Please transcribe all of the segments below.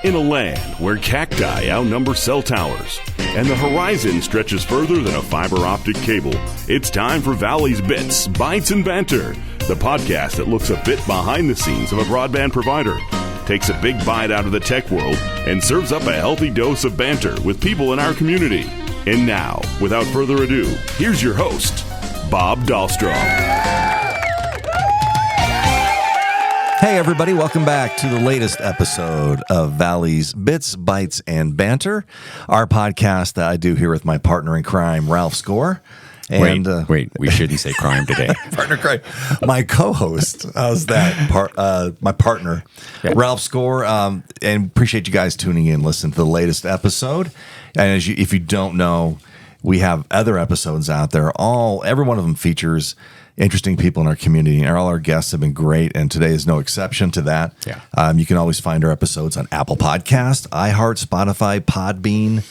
In a land where cacti outnumber cell towers and the horizon stretches further than a fiber optic cable, it's time for Valley's Bits, Bytes and Banter, the podcast that looks a bit behind the scenes of a broadband provider, takes a big bite out of the tech world, and serves up a healthy dose of banter with people in our community. And now, without further ado, here's your host, Bob Dahlstrom. Hey everybody, welcome back to the latest episode of Valley's Bits, Bytes, and Banter, our podcast that I do here with my partner in crime, Ralph Score. And, wait, we shouldn't say crime today. Partner in crime. My co-host, how's that? My partner, yeah. Ralph Score, and appreciate you guys tuning in, listening to the latest episode. And if you don't know, we have other episodes out there. Every one of them features interesting people in our community, and all our guests have been great, and today is no exception to that. Yeah. You can always find our episodes on Apple Podcast, iHeart, Spotify, Podbean,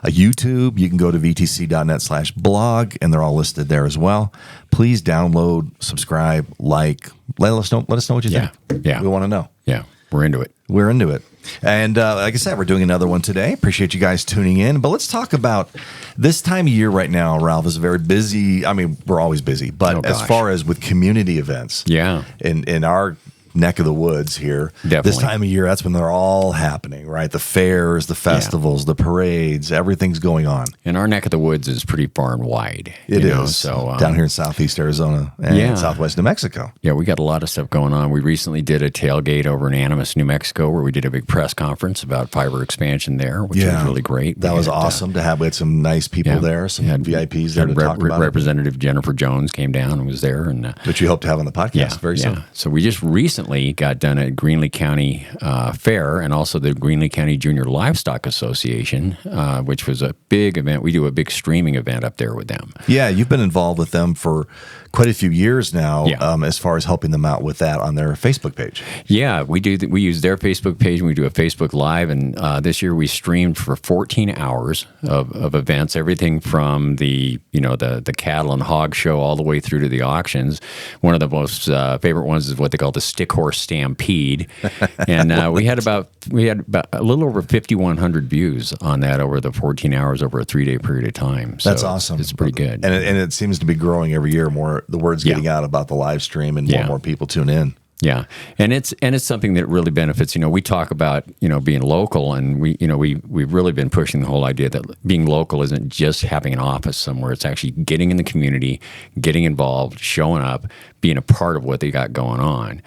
YouTube. You can go to vtc.net/blog, and they're all listed there as well. Please download, subscribe, like. Let us know what you think. Yeah. We want to know. Yeah, we're into it. We're into it. And like I said, we're doing another one today. Appreciate you guys tuning in. But let's talk about this time of year right now. Ralph is very busy. I mean, we're always busy. But as far as with community events, in our neck of the woods here, Definitely. This time of year, that's when they're all happening, right? The fairs, the festivals, the parades, everything's going on. And our neck of the woods is pretty far and wide. It is. So down here in southeast Arizona and southwest New Mexico. Yeah, we got a lot of stuff going on. We recently did a tailgate over in Animas, New Mexico, where we did a big press conference about fiber expansion there, which was really great. That was awesome to have. We had some nice people there, some VIPs there to talk about Representative Jennifer Jones came down and was there. Which you hope to have on the podcast very soon. So we just recently got done at Greenlee County Fair and also the Greenlee County Junior Livestock Association, which was a big event. We do a big streaming event up there with them. Yeah, you've been involved with them for quite a few years now, as far as helping them out with that on their Facebook page. Yeah, we do. We use their Facebook page and we do a Facebook Live. And this year we streamed for 14 hours of events, everything from the cattle and hog show all the way through to the auctions. One of the most favorite ones is what they call the Stick Horse Stampede, and we had about a little over 5,100 views on that over the 14 hours over a 3-day period of time. So that's awesome. It's pretty good, and it seems to be growing every year. More the word's getting out about the live stream, and more people tune in. Yeah, and it's something that really benefits. We talk about being local, and we've really been pushing the whole idea that being local isn't just having an office somewhere. It's actually getting in the community, getting involved, showing up, being a part of what they got going on.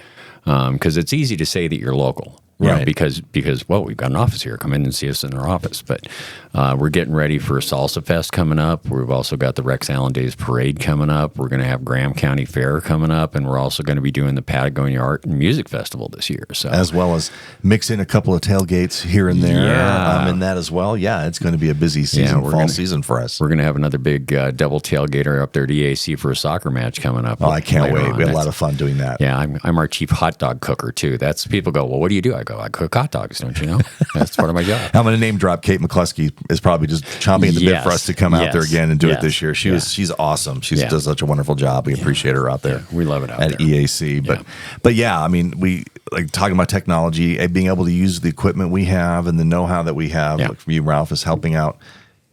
Because it's easy to say that you're local. Right. Because we've got an office here. Come in and see us in our office. But we're getting ready for Salsa Fest coming up. We've also got the Rex Allen Days Parade coming up. We're going to have Graham County Fair coming up, and we're also going to be doing the Patagonia Art and Music Festival this year. So as well as mix in a couple of tailgates here and there in that as well. Yeah, it's going to be a busy season, fall season for us. We're going to have another big double tailgater up there at EAC for a soccer match coming up. Oh, I can't wait. We had a lot of fun doing that. Yeah, I'm our chief hot dog cooker too. That's people go, well, what do you do? I go, I cook hot dogs, don't you know? That's part of my job. I'm going to name drop Kate McCluskey is probably just chomping at the bit for us to come out there again and do it this year. She's awesome. She does such a wonderful job. We appreciate her out there. Yeah, we love it out at there. EAC. But I mean, we like talking about technology, being able to use the equipment we have and the know-how that we have. Like from you, Ralph, is helping out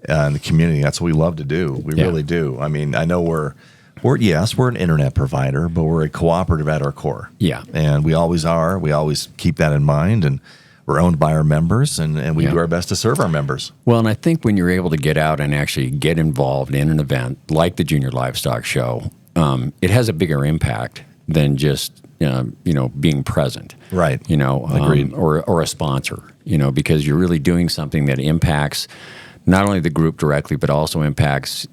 in the community. That's what we love to do. We really do. I mean, I know we're an internet provider, but we're a cooperative at our core. Yeah. And we always are. We always keep that in mind. And we're owned by our members, and we do our best to serve our members. Well, and I think when you're able to get out and actually get involved in an event like the Junior Livestock Show, it has a bigger impact than just being present. Right. Agreed. Or a sponsor, because you're really doing something that impacts not only the group directly, but also impacts,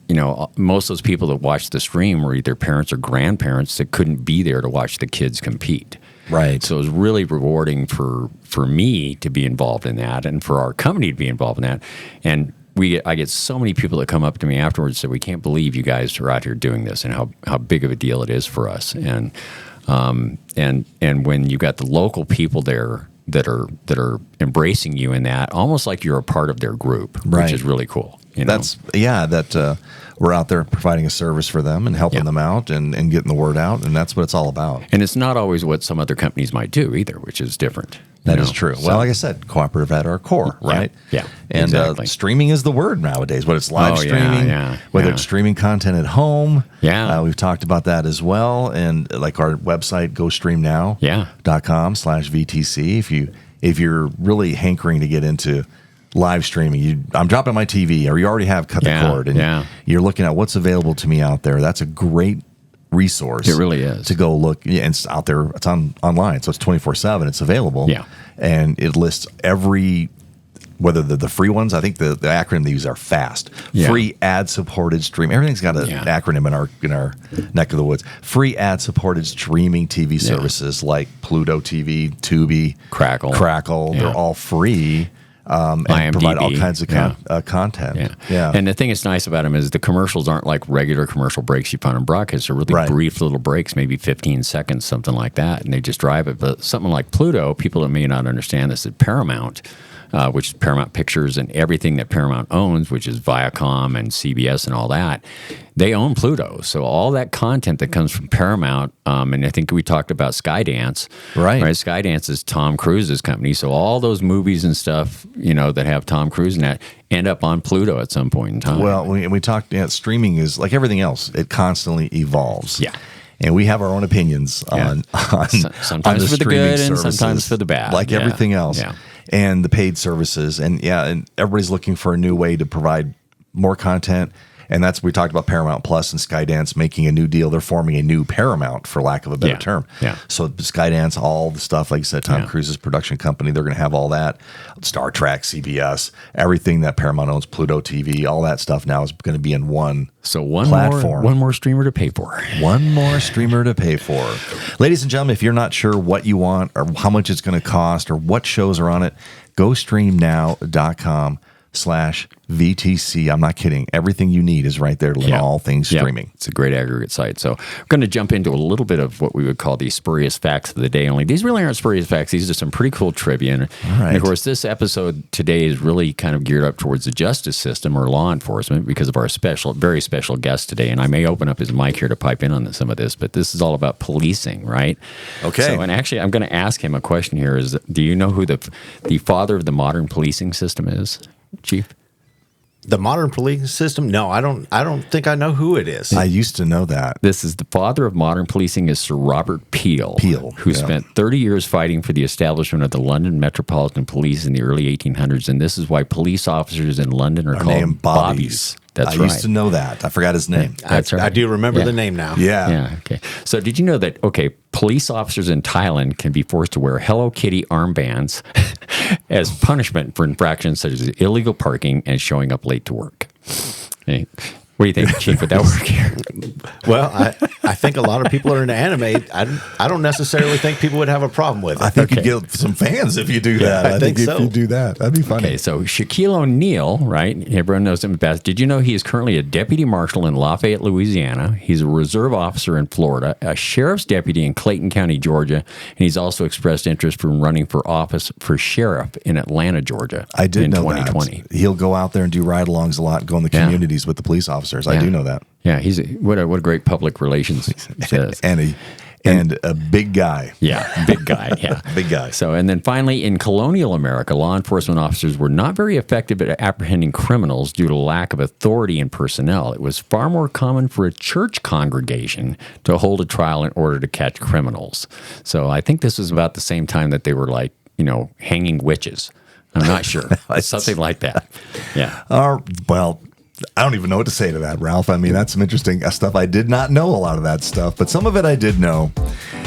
most of those people that watch the stream were either parents or grandparents that couldn't be there to watch the kids compete. Right. So it was really rewarding for me to be involved in that and for our company to be involved in that. And I get so many people that come up to me afterwards and say, we can't believe you guys are out here doing this and how big of a deal it is for us. And when you got the local people there that are embracing you in that, almost like you're a part of their group, which is really cool. We're out there providing a service for them and helping them out and getting the word out, and that's what it's all about. And it's not always what some other companies might do either, which is different. That is true. Well, like I said, cooperative at our core, right? Yeah. And exactly. Streaming is the word nowadays. Whether it's live streaming, whether it's streaming content at home. Yeah. We've talked about that as well. And like our website, gostreamnow.com/VTC. If you're really hankering to get into live streaming, I'm dropping my TV, or you already have cut the cord, and you're looking at what's available to me out there. That's a great resource. It really is. To go look. Yeah, and it's out there. It's online, so it's 24/7. It's available. Yeah. And it lists whether the free ones. I think the acronym they use are FAST. Yeah. Free ad-supported stream. Everything's got an acronym in our neck of the woods. Free ad-supported streaming TV services like Pluto TV, Tubi, Crackle. They're all free. And provide all kinds of content. Yeah. And the thing that's nice about them is the commercials aren't like regular commercial breaks you find on broadcast. They're really brief little breaks, maybe 15 seconds, something like that, and they just drive it. But something like Pluto, people that may not understand this, at Paramount, which is Paramount Pictures and everything that Paramount owns, which is Viacom and CBS and all that, they own Pluto. So all that content that comes from Paramount, and I think we talked about Skydance. Right? Skydance is Tom Cruise's company. So all those movies and stuff, that have Tom Cruise in that end up on Pluto at some point in time. Well, we talked, streaming is like everything else. It constantly evolves. Yeah. And we have our own opinions on sometimes on for the good and sometimes for the bad. Like everything else. Yeah. And the paid services. And everybody's looking for a new way to provide more content. And we talked about Paramount Plus and Skydance making a new deal. They're forming a new Paramount, for lack of a better term. Yeah. So Skydance, all the stuff, like you said, Tom Cruise's production company, they're going to have all that. Star Trek, CBS, everything that Paramount owns, Pluto TV, all that stuff now is going to be in one platform. One more streamer to pay for. One more streamer to pay for. Ladies and gentlemen, if you're not sure what you want or how much it's going to cost or what shows are on it, gostreamnow.com/VTC. I'm not kidding. Everything you need is right there to learn all things streaming. It's a great aggregate site. So I'm going to jump into a little bit of what we would call the spurious facts of the day. Only these really aren't spurious facts. These are some pretty cool trivia. And of course, this episode today is really kind of geared up towards the justice system or law enforcement because of our very special guest today. And I may open up his mic here to pipe in on some of this, but this is all about policing, right? Okay. So, and actually, I'm going to ask him a question here. Do you know who the father of the modern policing system is, Chief? The modern policing system? No, I don't think I know who it is. I used to know that. This is the father of modern policing is Sir Robert Peel, who spent 30 years fighting for the establishment of the London Metropolitan Police in the early 1800s. And this is why police officers in London are called named Bobbies. That's I used to know that. I forgot his name. That's right. I do remember the name now. Yeah. Okay. So did you know that, police officers in Thailand can be forced to wear Hello Kitty armbands as punishment for infractions such as illegal parking and showing up late to work? Hey, what do you think, Chief? Would that work here? Well, I think a lot of people are into anime. I don't necessarily think people would have a problem with it. I think you'd get some fans if you do that. I think so. If you do that, that'd be funny. Okay, so Shaquille O'Neal, right? Everyone knows him best. Did you know he is currently a deputy marshal in Lafayette, Louisiana? He's a reserve officer in Florida, a sheriff's deputy in Clayton County, Georgia, and he's also expressed interest in running for office for sheriff in Atlanta, Georgia. I did know 2020. that. He'll go out there and do ride-alongs a lot, go in the communities with the police officers. I do know that. Yeah, he's what a great public relations and a big guy. Yeah, big guy. Yeah, big guy. So, and then finally, in colonial America, law enforcement officers were not very effective at apprehending criminals due to lack of authority and personnel. It was far more common for a church congregation to hold a trial in order to catch criminals. So, I think this was about the same time that they were hanging witches. I'm not sure. Something like that. Yeah. Well, I don't even know what to say to that, Ralph. I mean, that's some interesting stuff. I did not know a lot of that stuff, but some of it I did know.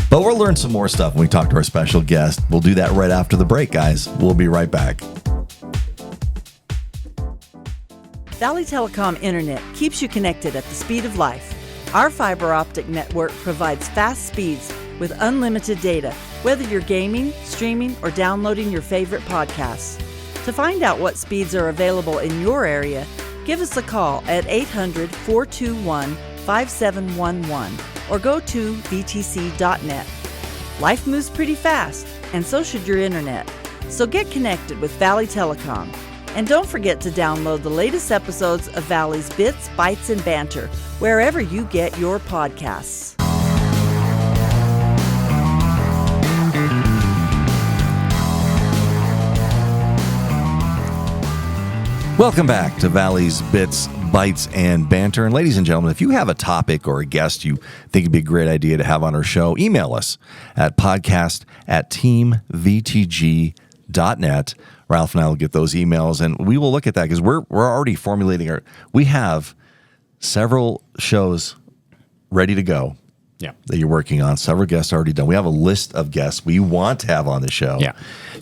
But we'll learn some more stuff when we talk to our special guest. We'll do that right after the break, guys. We'll be right back. Valley Telecom Internet keeps you connected at the speed of life. Our fiber optic network provides fast speeds with unlimited data, whether you're gaming, streaming, or downloading your favorite podcasts. To find out what speeds are available in your area, give us a call at 800-421-5711 or go to vtc.net. Life moves pretty fast, and so should your internet. So get connected with Valley Telecom. And don't forget to download the latest episodes of Valley's Bits, Bytes, and Banter wherever you get your podcasts. Welcome back to Valley's Bits, Bytes, and Banter. And ladies and gentlemen, if you have a topic or a guest you think would be a great idea to have on our show, email us at podcast@teamvtg.net. Ralph and I will get those emails, and we will look at that because we're already formulating we have several shows ready to go. Yeah. That you're working on. Several guests already done. We have a list of guests we want to have on the show. Yeah.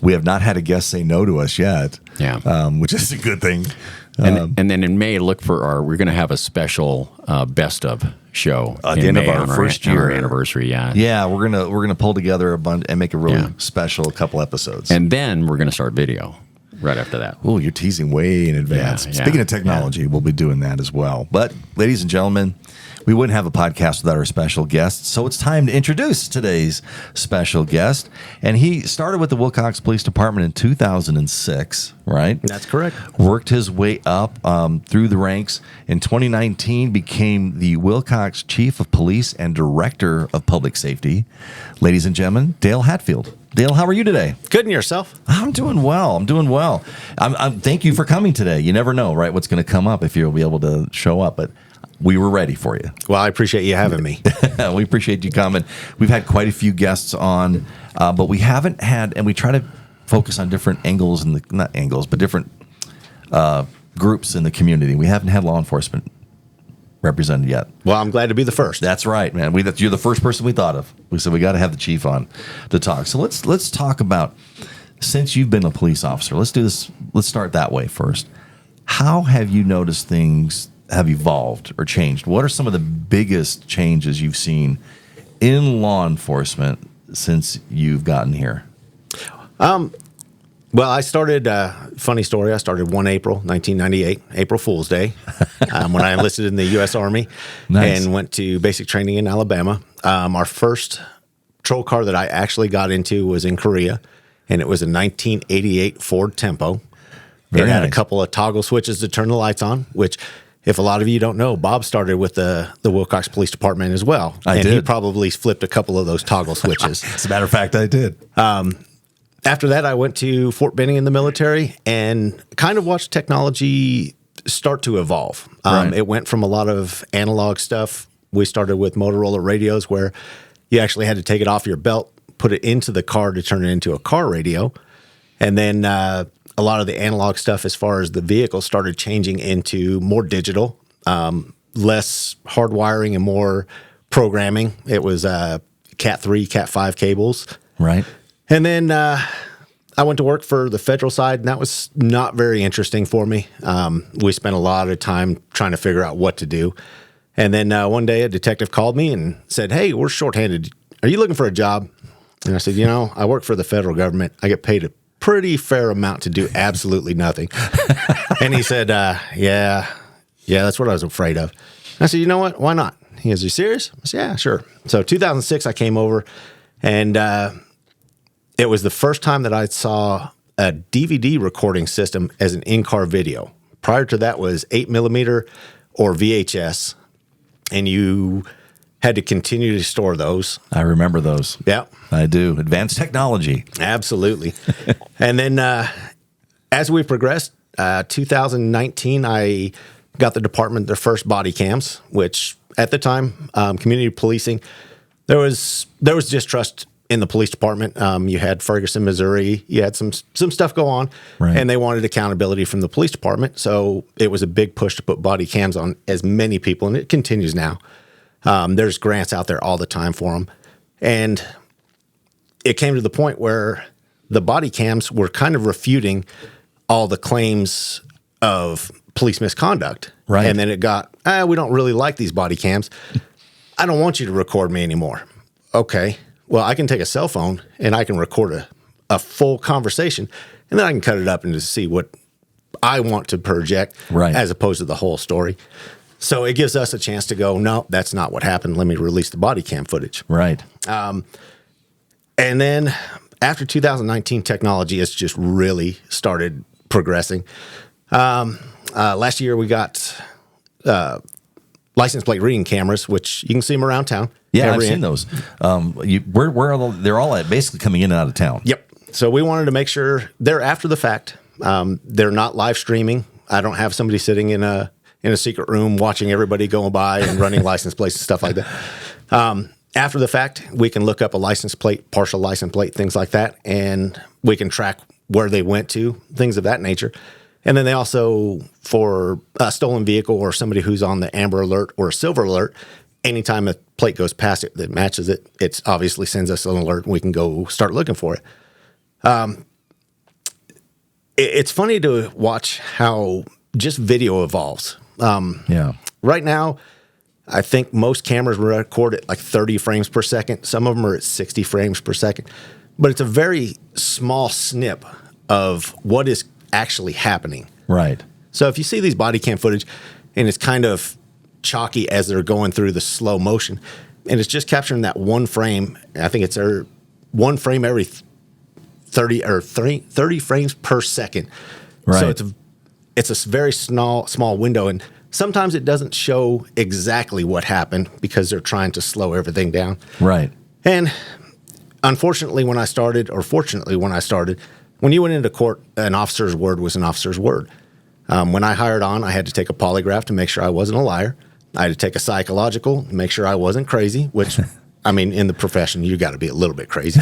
We have not had a guest say no to us yet. Yeah. Which is a good thing. And then in May, look for we're going to have a special best of show At the end of May our on first on year our anniversary. Yeah. Yeah, we're gonna pull together a bunch and make a really Yeah. special couple episodes. And then we're going to start video right after that. Oh, you're teasing way in advance. Yeah, Speaking yeah, of technology, we'll be doing that as well. But ladies and gentlemen, we wouldn't have a podcast without our special guest. So it's time to introduce today's special guest. And he started with the Willcox Police Department in 2006, right? That's correct. Worked his way up through the ranks. In 2019, became the Willcox Chief of Police and Director of Public Safety. Ladies and gentlemen, Dale Hadfield. Dale, how are you today? Good, and yourself? I'm doing well. I'm thank you for coming today. You never know, right, what's going to come up if you'll be able to show up. But we were ready for you. Well, I appreciate you having me. We appreciate you coming. We've had quite a few guests on, but we haven't had, and we try to focus on different angles, not angles, but different groups in the community. We haven't had law enforcement represented yet. Well, I'm glad to be the first. That's right, man. You're the first person we thought of. We said we got to have the chief on to talk. So let's talk about, since you've been a police officer, let's do this. Let's start that way first. How have you noticed things have evolved or changed? What are some of the biggest changes you've seen in law enforcement since you've gotten here? Well, I started, funny story, I started 1 April 1998, April Fool's Day, when I enlisted in the U.S. Army. Nice. And went to basic training in Alabama. Our first patrol car that I actually got into was in Korea, and it was a 1988 Ford Tempo. Very It had nice. a couple of toggle switches to turn the lights on, which, if a lot of you don't know, Bob started with the Willcox Police Department as well. I and he did. probably flipped a couple of those toggle switches. As a matter of fact, I did. After that, I went to Fort Benning in the military and kind of watched technology start to evolve. Right. It went from a lot of analog stuff. We started with Motorola radios where you actually had to take it off your belt, put it into the car to turn it into a car radio. And then a lot of the analog stuff as far as the vehicle started changing into more digital, less hardwiring and more programming. It was Cat 3, Cat 5 cables. Right. And then I went to work for the federal side, and that was not very interesting for me. We spent a lot of time trying to figure out what to do. And then one day a detective called me and said, "Hey, we're shorthanded. Are you looking for a job?" And I said, I work for the federal government. I get paid a pretty fair amount to do absolutely nothing. And he said, yeah, that's what I was afraid of. And I said, you know what? Why not? He goes, "You serious?" I said, "Yeah, sure." So 2006, I came over, and it was the first time that I saw a DVD recording system as an in-car video. Prior to that was 8mm or VHS, and you had to continue to store those. I remember those. Yeah, I do. Advanced technology. absolutely. And then as we progressed, 2019, I got the department their first body cams, which at the time, community policing, there was distrust in the police department. You had Ferguson, Missouri. You had some stuff go on, Right. and they wanted accountability from the police department. So it was a big push to put body cams on as many people, and it continues now. There's grants out there all the time for them. And it came to the point where the body cams were kind of refuting all the claims of police misconduct. Right. And then it got, we don't really like these body cams. I don't want you to record me anymore. Okay. Well, I can take a cell phone and I can record a full conversation, and then I can cut it up and just see what I want to project, Right. as opposed to the whole story. So it gives us a chance to go, no, that's not what happened. Let me release the body cam footage. Right. And then after 2019, technology has just really started progressing. Last year, we got license plate reading cameras, which you can see them around town. Yeah, I've Every- seen those. Where are they're all at? Basically coming in and out of town. Yep. So we wanted to make sure they're after the fact. They're not live streaming. I don't have somebody sitting in a secret room watching everybody going by and running license plates and stuff like that. After the fact, we can look up a license plate, partial license plate, things like that, and we can track where they went to, things of that nature. And then they also, for a stolen vehicle or somebody who's on the amber alert or silver alert, anytime a plate goes past it that matches it, it obviously sends us an alert and we can go start looking for it. It's funny to watch how just video evolves. Right now, I think most cameras record at like 30 frames per second. Some of them are at 60 frames per second. But it's a very small snip of what is actually happening. Right. So if you see these body cam footage and it's kind of chalky as they're going through the slow motion, and it's just capturing that one frame, I think it's one frame every 30 frames per second. Right. So it's a very small window, and sometimes it doesn't show exactly what happened because they're trying to slow everything down. Right. And unfortunately, when I started, or fortunately when I started, when you went into court, an officer's word was an officer's word. When I hired on, I had to take a polygraph to make sure I wasn't a liar. I had to take a psychological to make sure I wasn't crazy, which, I mean, in the profession, you got to be a little bit crazy.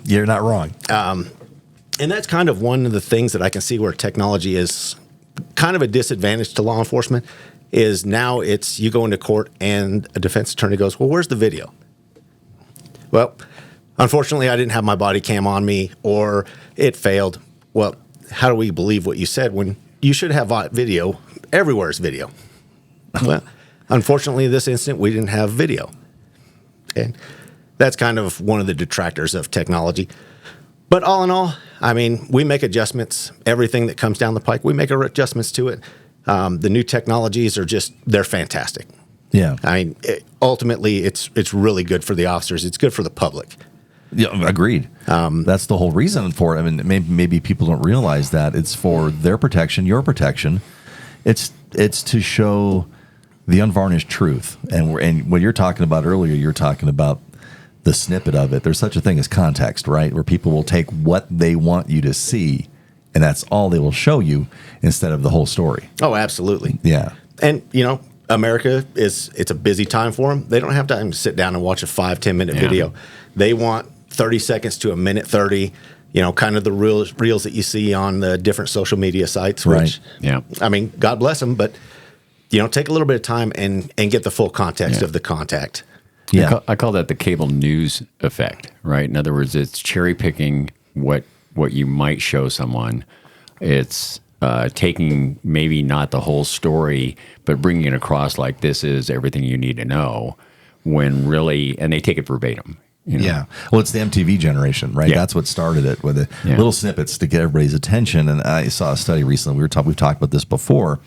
You're not wrong. And that's kind of one of the things that I can see where technology is kind of a disadvantage to law enforcement is now it's you go into court and a defense attorney goes, well, where's the video? Well, unfortunately, I didn't have my body cam on me or it failed. Well, how do we believe what you said when you should have video? Everywhere is video. Well, unfortunately, in this instant, we didn't have video. And that's kind of one of the detractors of technology. But all in all, I mean, we make adjustments. Everything that comes down the pike, we make adjustments to it. The new technologies are they're fantastic. Yeah. I mean, ultimately, it's really good for the officers. It's good for the public. Yeah, agreed. That's the whole reason for it. I mean, maybe people don't realize that it's for their protection, your protection. It's to show the unvarnished truth. And what you're talking about earlier, you're talking about the snippet of it. There's such a thing as context, right? Where people will take what they want you to see, and that's all they will show you instead of the whole story. Oh, absolutely. Yeah. And, America it's a busy time for them. They don't have time to sit down and watch a 5-10 minute video. They want 30 seconds to a minute 30, kind of the reels that you see on the different social media sites, which, I mean, God bless them, but, take a little bit of time and get the full context of the contact. Yeah. I call that the cable news effect, right? In other words, it's cherry picking what you might show someone. It's taking maybe not the whole story, but bringing it across like this is everything you need to know when really, and they take it verbatim. Yeah. Well, it's the MTV generation, right? Yeah. That's what started it with the little snippets to get everybody's attention. And I saw a study recently. We've talked about this before,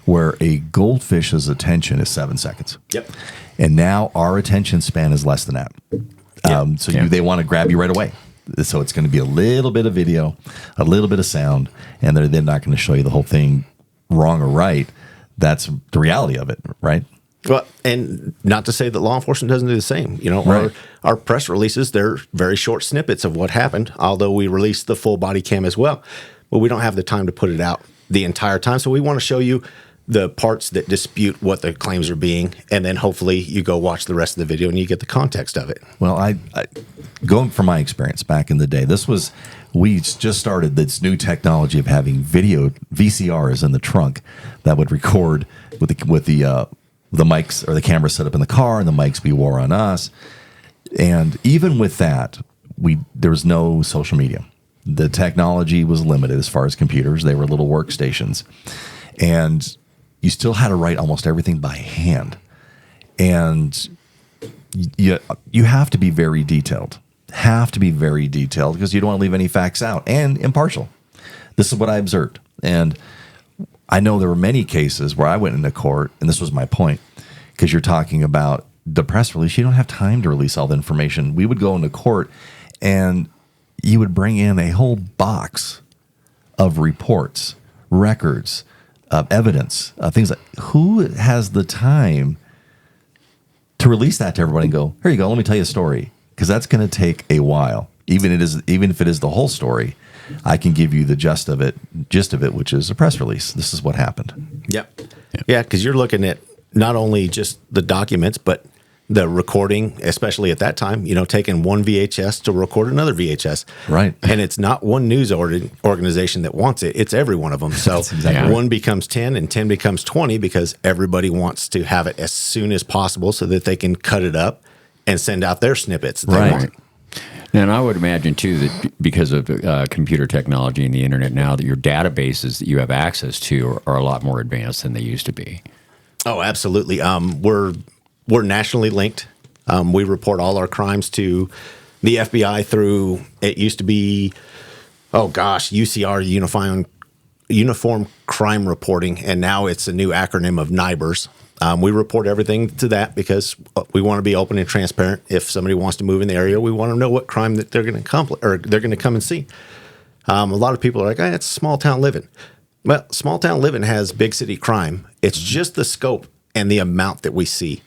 where a goldfish's attention is 7 seconds. Yep. And now our attention span is less than that. They want to grab you right away. So it's going to be a little bit of video, a little bit of sound, and they're not going to show you the whole thing wrong or right. That's the reality of it, right? Well, and not to say that law enforcement doesn't do the same. Right. Our press releases, they're very short snippets of what happened, although we release the full body cam as well. But we don't have the time to put it out the entire time. So we want to show you the parts that dispute what the claims are being, and then hopefully you go watch the rest of the video and you get the context of it. Well, I going from my experience back in the day, we just started this new technology of having video VCRs in the trunk that would record with the mics or the camera set up in the car and the mics we wore on us. And even with that, there was no social media. The technology was limited as far as computers. They were little workstations. And you still had to write almost everything by hand. And you have to be very detailed. Because you don't want to leave any facts out, and impartial. This is what I observed. And I know there were many cases where I went into court, and this was my point, because you're talking about the press release. You don't have time to release all the information. We would go into court, and you would bring in a whole box of reports, records, evidence, things like, who has the time to release that to everybody and go, here you go, let me tell you a story? Because that's going to take a while. even if it is the whole story, I can give you the gist of it, which is a press release. This is what happened. Yep. Yeah, because you're looking at not only just the documents, but the recording, especially at that time, taking one VHS to record another VHS. Right. And it's not one news organization that wants it. It's every one of them. So exactly one becomes 10 and 10 becomes 20 because everybody wants to have it as soon as possible so that they can cut it up and send out their snippets. Right. And I would imagine, too, that because of computer technology and the internet now, that your databases that you have access to are a lot more advanced than they used to be. Oh, absolutely. We're nationally linked. We report all our crimes to the FBI through, it used to be, UCR, Uniform Crime Reporting, and now it's a new acronym of NIBRS. We report everything to that because we want to be open and transparent. If somebody wants to move in the area, we want to know what crime that they're going to accomplish or they're going to come and see. A lot of people are like, it's small town living. Well, small town living has big city crime. It's just the scope and the amount that we see.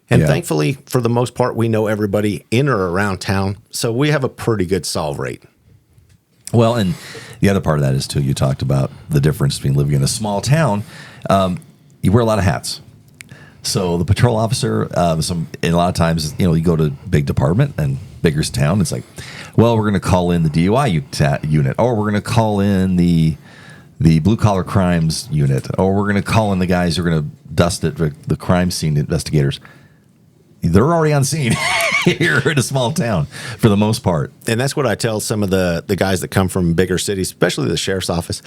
And thankfully, for the most part, we know everybody in or around town, so we have a pretty good solve rate. Well, and the other part of that is, too, you talked about the difference between living in a small town. You wear a lot of hats. So the patrol officer, and a lot of times, you go to a big department and bigger town, it's like, well, we're going to call in the DUI unit, or we're going to call in the blue-collar crimes unit, or we're going to call in the guys who are going to dust it, the crime scene investigators. They're already on scene here in a small town for the most part. And that's what I tell some of the guys that come from bigger cities, especially the sheriff's office.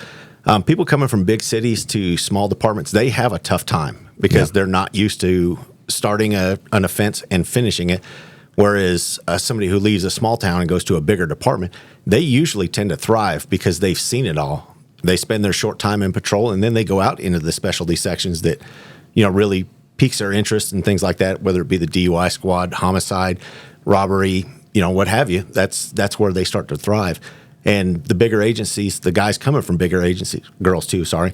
People coming from big cities to small departments, they have a tough time because they're not used to starting an offense and finishing it. Whereas somebody who leaves a small town and goes to a bigger department, they usually tend to thrive because they've seen it all. They spend their short time in patrol, and then they go out into the specialty sections that, really piques their interest and things like that, whether it be the DUI squad, homicide, robbery, what have you. That's where they start to thrive. And the bigger agencies, the guys coming from bigger agencies, girls too, sorry,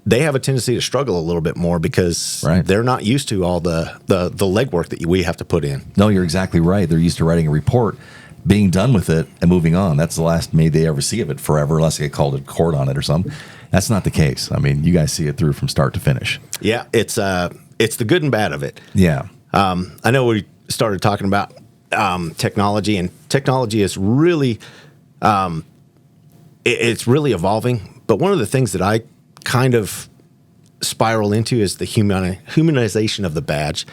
they have a tendency to struggle a little bit more because they're not used to all the legwork that we have to put in. No, you're exactly right. They're used to writing a report, being done with it, and moving on. That's the last maybe they ever see of it forever, unless they get called to court on it or something. That's not the case. I mean, you guys see it through from start to finish. Yeah, it's the good and bad of it. Yeah. I know we started talking about technology, and technology is really, it's really evolving. But one of the things that I kind of spiral into is the humanization of the badge.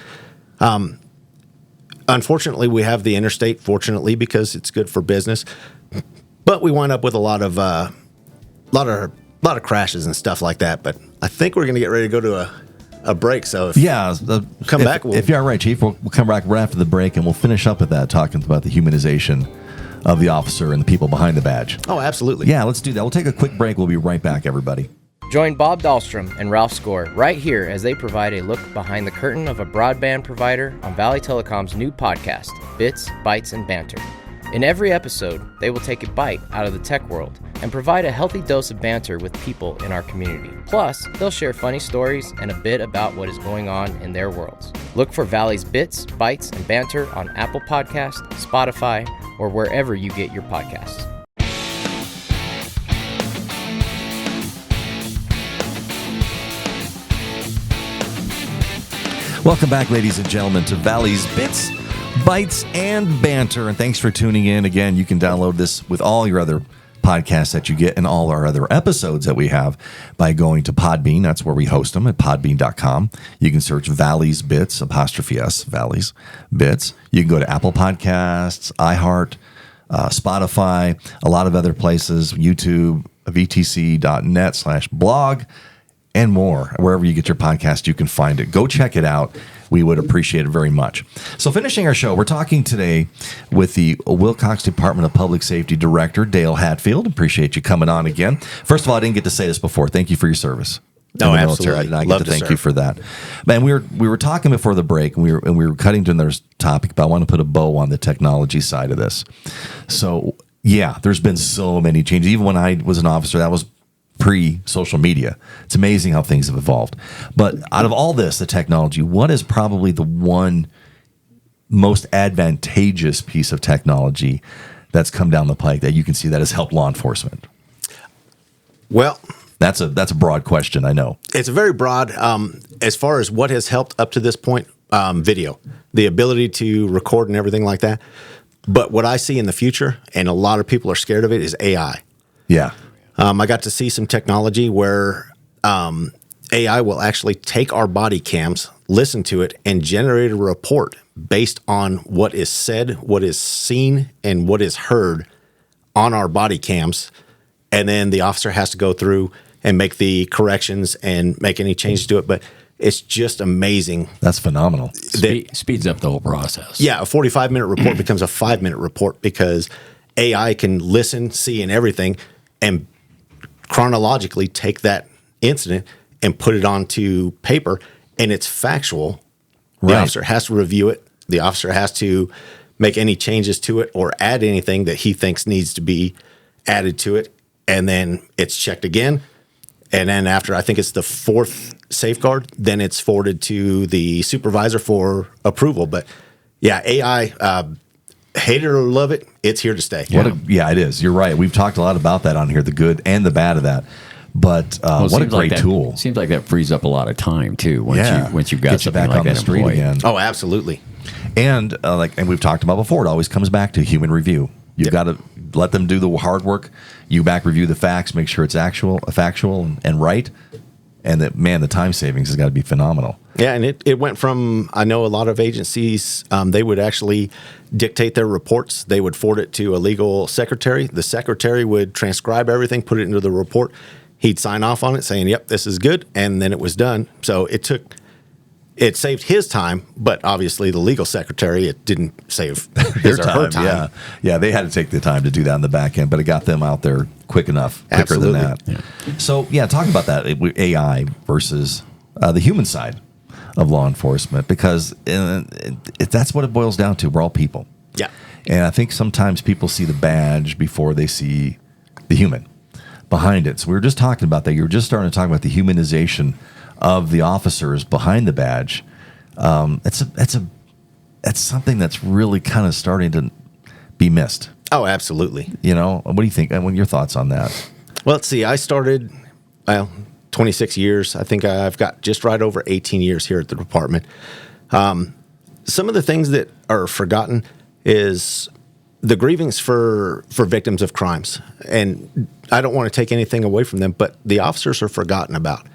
Unfortunately, we have the interstate, fortunately, because it's good for business. But we wind up with a lot of crashes and stuff like that. But I think we're going to get ready to go to a break. So if come back. If you're all right, Chief, we'll come back right after the break, and we'll finish up with that, talking about the humanization of the officer and the people behind the badge. Oh, absolutely. Yeah, let's do that. We'll take a quick break. We'll be right back, everybody. Join Bob Dahlstrom and Ralph Score right here as they provide a look behind the curtain of a broadband provider on Valley Telecom's new podcast, Bits, Bytes, and Banter. In every episode, they will take a bite out of the tech world and provide a healthy dose of banter with people in our community. Plus, they'll share funny stories and a bit about what is going on in their worlds. Look for Valley's Bits, Bytes, and Banter on Apple Podcasts, Spotify, or wherever you get your podcasts. Welcome back, ladies and gentlemen, to Valley's Bits, Bytes, and Banter. And thanks for tuning in. Again, you can download this with all your other podcasts that you get and all our other episodes that we have by going to Podbean. That's where we host them, at podbean.com. You can search Valley's Bits, ', Valley's Bits. You can go to Apple Podcasts, iHeart, Spotify, a lot of other places, YouTube, vtc.net/blog. And more. Wherever you get your podcast, you can find it. Go check it out. We would appreciate it very much. So finishing our show, we're talking today with the Willcox Department of Public Safety Director, Dale Hadfield. Appreciate you coming on again. First of all, I didn't get to say this before. Thank you for your service. No, absolutely. I did not get to thank you for that. Man, we were talking before the break, and we were cutting to another topic, but I want to put a bow on the technology side of this. So, yeah, there's been so many changes. Even when I was an officer, that was pre-social media. It's amazing how things have evolved. But out of all this, the technology, what is probably the one most advantageous piece of technology that's come down the pike that you can see that has helped law enforcement? Well, that's a broad question, I know. it's very broad. As far as what has helped up to this point, video, the ability to record and everything like that. But what I see in the future, and a lot of people are scared of it, is AI. Yeah. I got to see some technology where AI will actually take our body cams, listen to it, and generate a report based on what is said, what is seen, and what is heard on our body cams. And then the officer has to go through and make the corrections and make any changes to it. But it's just amazing. That's phenomenal. Speeds up the whole process. Yeah, a 45-minute report becomes a 5-minute report because AI can listen, see, and everything, and chronologically take that incident and put it onto paper, and it's factual. The Right. officer has to review it. The officer has to make any changes to it or add anything that he thinks needs to be added to it, and then it's checked again. And then after, I think it's the 4th safeguard, then it's forwarded to the supervisor for approval. But yeah, AI, hate it or love it, it's here to stay. Yeah, it is. You're right. We've talked a lot about that on here, the good and the bad of that. But Well, it what a seems like great that- tool. Seems like that frees up a lot of time too. Once you've got Get you something back like on the that street employed. again. Oh, absolutely. And and we've talked about before, it always comes back to human review. You've got to let them do the hard work. You back review the facts, make sure it's factual and right. And that, man, the time savings has got to be phenomenal. Yeah, and it went from, I know a lot of agencies, they would actually dictate their reports. They would forward it to a legal secretary. The secretary would transcribe everything, put it into the report. He'd sign off on it saying, yep, this is good. And then it was done. So it saved his time, but obviously the legal secretary, it didn't save his or her time. Yeah, they had to take the time to do that in the back end, but it got them out there quicker Absolutely. than that. Yeah. So, talk about that, AI versus the human side of law enforcement, because that's what it boils down to. We're all people. Yeah. And I think sometimes people see the badge before they see the human behind it. So we were just talking about that. You were just starting to talk about the humanization of the officers behind the badge. It's something that's really kind of starting to be missed. Oh, absolutely. What do you think? What are your thoughts on that? Well, let's see. I started, 26 years. I think I've got just right over 18 years here at the department. Some of the things that are forgotten is the grievance for victims of crimes. And I don't want to take anything away from them, but the officers are forgotten about.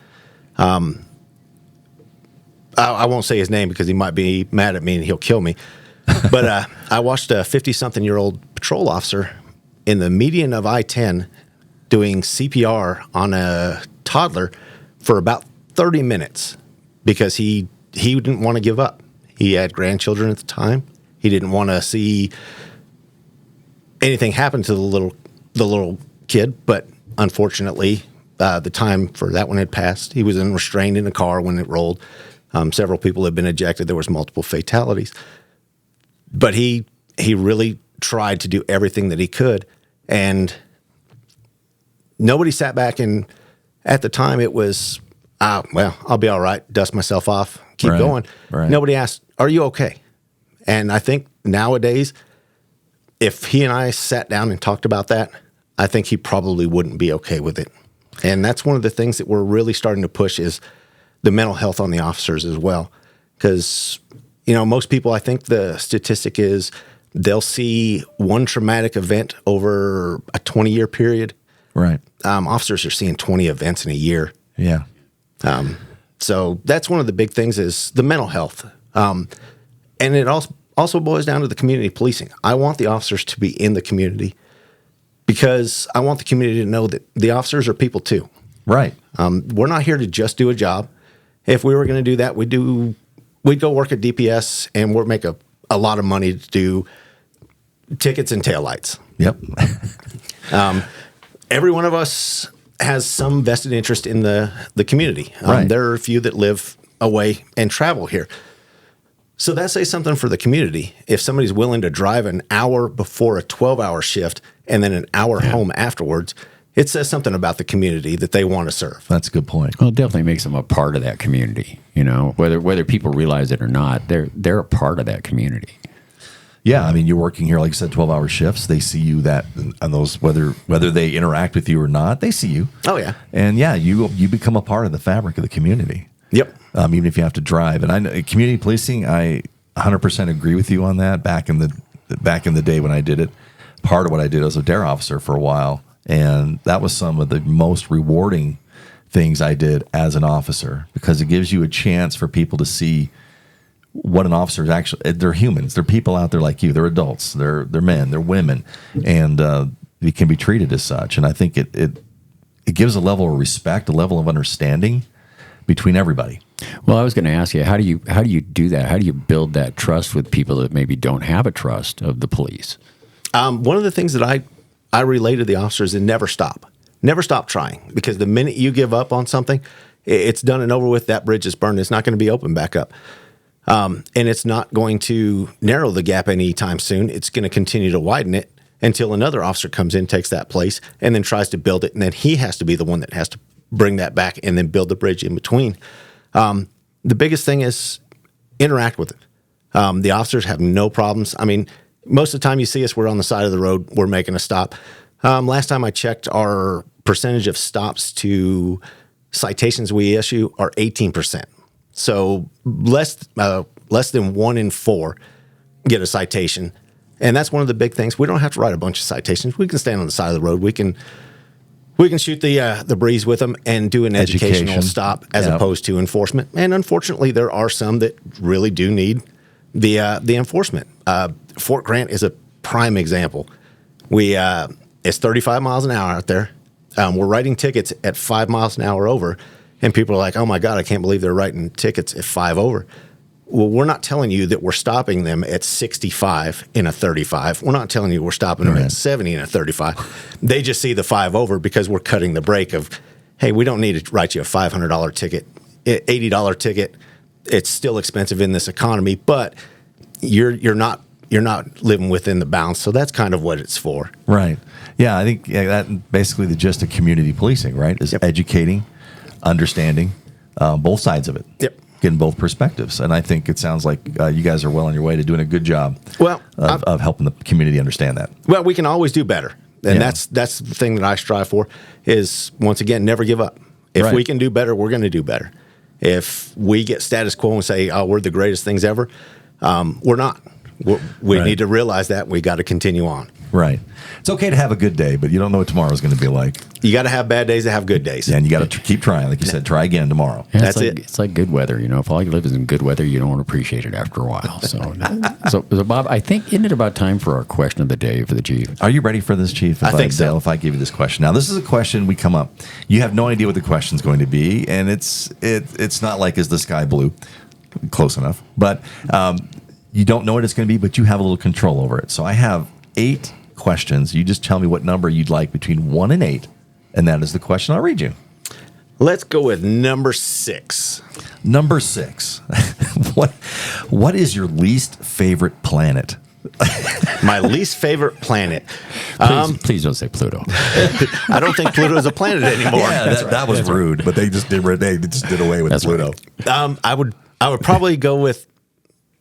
I won't say his name because he might be mad at me and he'll kill me. But I watched a 50-something-year-old patrol officer in the median of I-10 doing CPR on a toddler for about 30 minutes because he didn't want to give up. He had grandchildren at the time. He didn't want to see anything happen to the little kid, but unfortunately, the time for that one had passed. He was restrained in the car when it rolled. Several people had been ejected. There was multiple fatalities. But he really tried to do everything that he could, and nobody sat back and at the time it was, well, I'll be all right, dust myself off, keep going. Right. Nobody asked, are you okay? And I think nowadays, if he and I sat down and talked about that, I think he probably wouldn't be okay with it. And that's one of the things that we're really starting to push is the mental health on the officers as well. Because, most people, I think the statistic is they'll see one traumatic event over a 20-year period. Right. Officers are seeing 20 events in a year. Yeah. So that's one of the big things is the mental health. And it also boils down to the community policing. I want the officers to be in the community because I want the community to know that the officers are people too. Right. We're not here to just do a job. If we were going to do that, we'd go work at DPS and we'd make a lot of money to do tickets and taillights. Yep. Every one of us has some vested interest in the community. Right. There are a few that live away and travel here. So that says something for the community. If somebody's willing to drive an hour before a 12-hour shift and then an hour home afterwards, it says something about the community that they want to serve. That's a good point. Well, it definitely makes them a part of that community. Whether people realize it or not, they're a part of that community. Yeah, I mean, you're working here, like I said, 12-hour shifts. They see you that on those, whether they interact with you or not, they see you. Oh, yeah. And yeah, you become a part of the fabric of the community. Yep. Even if you have to drive. And I know community policing, I 100% agree with you on that. Back in the day when I did it, part of what I did, I was a DARE officer for a while, and that was some of the most rewarding things I did as an officer, because it gives you a chance for people to see what an officer is actually. They're humans. They're people out there like you. They're adults. They're men. They're women, and they can be treated as such. And I think it gives a level of respect, a level of understanding between everybody. Well, I was going to ask you, how do you do that? How do you build that trust with people that maybe don't have a trust of the police? One of the things that I relay to the officers is never stop. Never stop trying, because the minute you give up on something, it's done and over with. That bridge is burned. It's not going to be opened back up. And it's not going to narrow the gap anytime soon. It's going to continue to widen it until another officer comes in, takes that place, and then tries to build it. And then he has to be the one that has to bring that back and then build the bridge in between. The biggest thing is interact with it. The officers have no problems. I mean, most of the time you see us, we're on the side of the road, we're making a stop. Last time I checked, our percentage of stops to citations we issue are 18%. So less than 1 in 4 get a citation. And that's one of the big things. We don't have to write a bunch of citations. We can stand on the side of the road. We can shoot the breeze with them and do an educational stop as opposed to enforcement. And unfortunately, there are some that really do need the enforcement. Fort Grant is a prime example. It's 35 miles an hour out there. We're writing tickets at 5 miles an hour over, and people are like, "Oh my God, I can't believe they're writing tickets at 5 over." Well, we're not telling you that we're stopping them at 65 in a 35. We're not telling you we're stopping them at 70 in a 35. They just see the 5 over because we're cutting the break of, hey, we don't need to write you a $500 ticket, $80 ticket. It's still expensive in this economy, but you're not living within the bounds. So that's kind of what it's for. Right. Yeah, I think that basically the gist of community policing, right, is educating, understanding both sides of it. Yep. Getting both perspectives. And I think it sounds like you guys are well on your way to doing a good job of helping the community understand that. Well, we can always do better. And that's the thing that I strive for is, once again, never give up. If we can do better, we're going to do better. If we get status quo and say, oh, we're the greatest things ever, we're not. We need to realize that. We got to continue on. Right. It's okay to have a good day, but you don't know what tomorrow's going to be like. You got to have bad days to have good days. Yeah, and you got to keep trying. Like you said, try again tomorrow. Yeah, that's it. It's like good weather. If all you live is in good weather, you don't appreciate it after a while. So Bob, I think, isn't it about time for our question of the day for the Chief? Are you ready for this, Chief? I think so. If I give you this question. Now, this is a question we come up. You have no idea what the question's going to be, and it's not like, is the sky blue? Close enough. But you don't know what it's going to be, but you have a little control over it. So I have 8 questions. You just tell me what number you'd like between 1 and 8, and that is the question I'll read you. Let's go with number 6. Number 6. What is your least favorite planet? My least favorite planet. Please don't say Pluto. I don't think Pluto is a planet anymore. Yeah, that was rude, but they just did away with Pluto. Right. I would probably go with,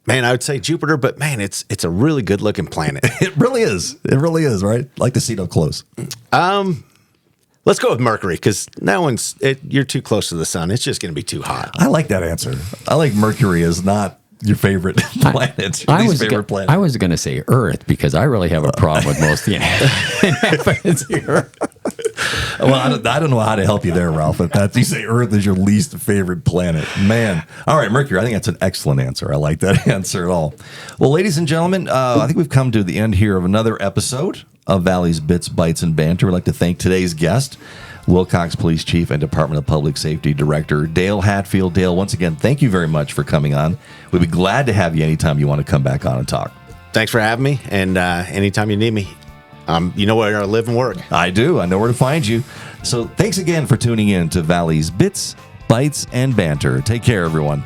I would say Jupiter, but it's a really good looking planet. It really is. It really is, right? Like to see it up close. Let's go with Mercury, because you're too close to the sun. It's just going to be too hot. I like that answer. I like Mercury is not your favorite planet. I was going to say Earth, because I really have a problem with most of the inhabitants here. Well, I don't know how to help you there, Ralph. If you say Earth is your least favorite planet, man. All right, Mercury. I think that's an excellent answer. I like that answer at all. Well, ladies and gentlemen, I think we've come to the end here of another episode of Valley's Bits, Bytes, and Banter. We'd like to thank today's guest, Willcox Police Chief and Department of Public Safety Director Dale Hadfield. Dale, once again, thank you very much for coming on. We'd be glad to have you anytime you want to come back on and talk. Thanks for having me, and anytime you need me. You know where I live and work. I do. I know where to find you. So thanks again for tuning in to Valley's Bits, Bytes, and Banter. Take care, everyone.